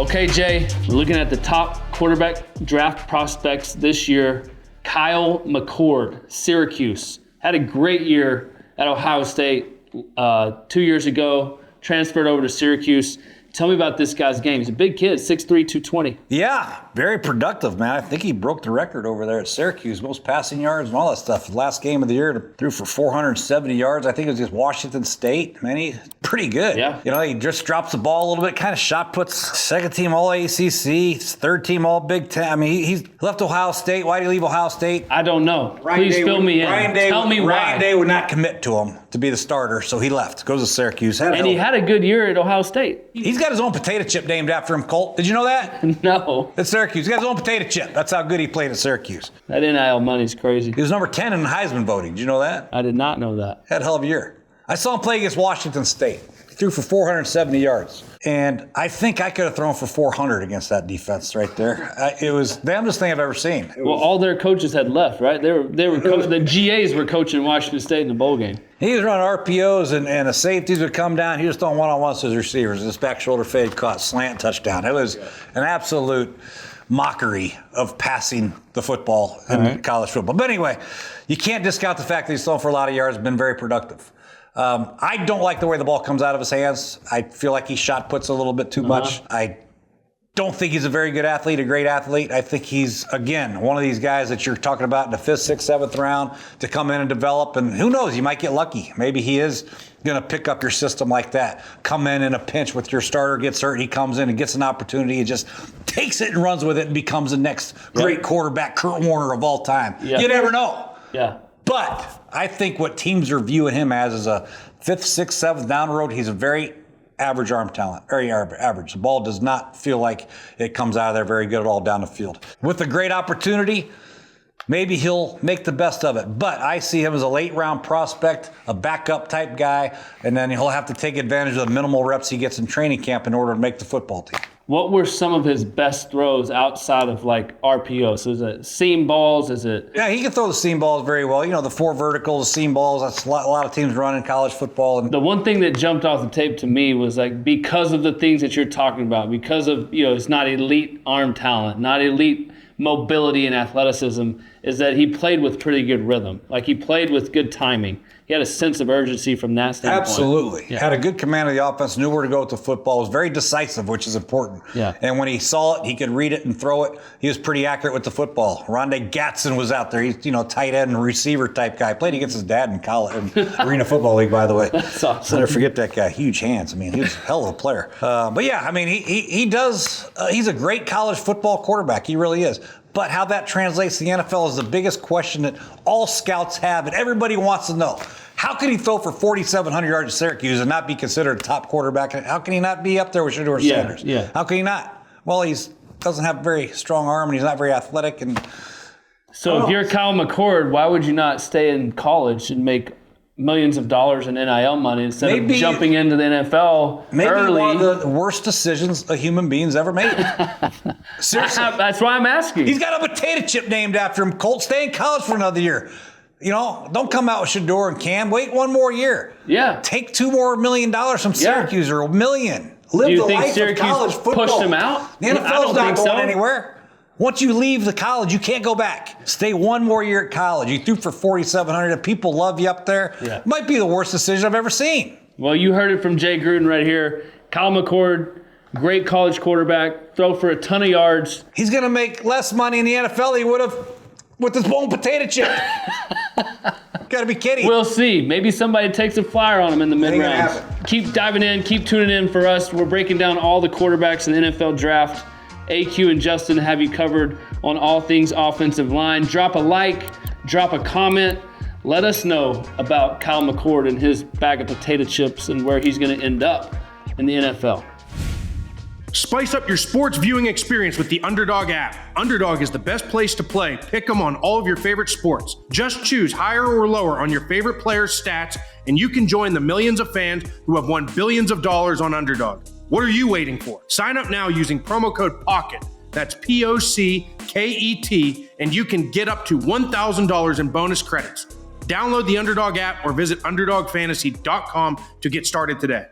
Okay, Jay, we're looking at the top quarterback draft prospects this year. Kyle McCord, Syracuse, had a great year at Ohio State 2 years ago, transferred over to Syracuse. Tell me about this guy's game. He's a big kid, 6'3", 220. Yeah, very productive, man. I think he broke the record over there at Syracuse, most passing yards and all that stuff. Last game of the year, threw for 470 yards. I think it was just Washington State. Man, he's pretty good. Yeah. You know, he just drops the ball a little bit, kind of shot puts, second team all ACC, third team all Big Ten. I mean, he's left Ohio State. Why did he leave Ohio State? I don't know. Please fill me in. Tell me why. Ryan Day would not commit to him to be the starter, so he left. Goes to Syracuse. And he had a good year at Ohio State. He's got his own potato chip named after him, Colt. Did you know that? No. At Syracuse. He got his own potato chip. That's how good he played at Syracuse. That NIL money's crazy. He was number 10 in Heisman voting. Did you know that? I did not know that. Had a hell of a year. I saw him play against Washington State. He threw for 470 yards. And I think I could have thrown for 400 against that defense right there. It was the damnedest thing I've ever seen. Well, all their coaches had left, right? They were the GAs were coaching Washington State in the bowl game. He was running RPOs and the safeties would come down. He was throwing one-on-ones to his receivers. His back shoulder fade caught, slant touchdown. It was an absolute mockery of passing the football in college football. But anyway, you can't discount the fact that he's thrown for a lot of yards, been very productive. I don't like the way the ball comes out of his hands. I feel like he shot puts a little bit too much. I don't think he's a very good athlete, a great athlete. I think he's, again, one of these guys that you're talking about in the 5th, 6th, 7th round to come in and develop. And who knows, you might get lucky. Maybe he is going to pick up your system like that. Come in a pinch with your starter gets hurt. He comes in and gets an opportunity and just takes it and runs with it and becomes the next great quarterback, Kurt Warner of all time. You never know. Yeah. But I think what teams are viewing him as is a 5th, 6th, 7th down the road. He's a very average arm talent, very average. The ball does not feel like it comes out of there very good at all down the field. With a great opportunity, maybe he'll make the best of it. But I see him as a late round prospect, a backup type guy, and then he'll have to take advantage of the minimal reps he gets in training camp in order to make the football team. What were some of his best throws outside of like RPO? So is it seam balls? Is it? Yeah, he can throw the seam balls very well. You know, the 4 verticals, the seam balls, that's a lot of teams run in college football. And the one thing that jumped off the tape to me was like, because of the things that you're talking about, because of, it's not elite arm talent, not elite mobility and athleticism, is that he played with pretty good rhythm. Like he played with good timing. He had a sense of urgency from that standpoint. Absolutely. Yeah. Had a good command of the offense, knew where to go with the football, was very decisive, which is important. Yeah. And when he saw it, he could read it and throw it. He was pretty accurate with the football. Rondé Gatson was out there. He's, tight end and receiver type guy. Played against his dad in college, Arena Football League, by the way. That's awesome. Never forget that guy. Huge hands. I mean, he was a hell of a player. But yeah, I mean, he does, he's a great college football quarterback. He really is. But how that translates to the NFL is the biggest question that all scouts have and everybody wants to know. How can he throw for 4,700 yards at Syracuse and not be considered a top quarterback? How can he not be up there with Shedeur Sanders? Yeah. How can he not? Well, he doesn't have a very strong arm and he's not very athletic. And so if you're Kyle McCord, why would you not stay in college and make millions of dollars in NIL money instead of jumping into the NFL early? Maybe one of the worst decisions a human being's ever made. Seriously. That's why I'm asking. He's got a potato chip named after him. Colt, stay in college for another year. Don't come out with Shedeur and Cam. Wait one more year. Yeah. Take $2 more million from Syracuse or $1 million. Live the life of college football. Pushed him out? The NFL's not going anywhere. Once you leave the college, you can't go back. Stay one more year at college. You threw for 4,700. People love you up there. Yeah. Might be the worst decision I've ever seen. Well, you heard it from Jay Gruden right here. Kyle McCord, great college quarterback, throw for a ton of yards. He's going to make less money in the NFL than he would have with his own potato chip. Got to be kidding. We'll see. Maybe somebody takes a flyer on him in the mid-rounds. Keep diving in. Keep tuning in for us. We're breaking down all the quarterbacks in the NFL draft. AQ and Justin have you covered on all things offensive line. Drop a like. Drop a comment. Let us know about Kyle McCord and his bag of potato chips and where he's going to end up in the NFL. Spice up your sports viewing experience with the Underdog app. Underdog is the best place to play. Pick 'em on all of your favorite sports. Just choose higher or lower on your favorite players' stats, and you can join the millions of fans who have won billions of dollars on Underdog. What are you waiting for? Sign up now using promo code POCKET. That's POCKET, and you can get up to $1,000 in bonus credits. Download the Underdog app or visit UnderdogFantasy.com to get started today.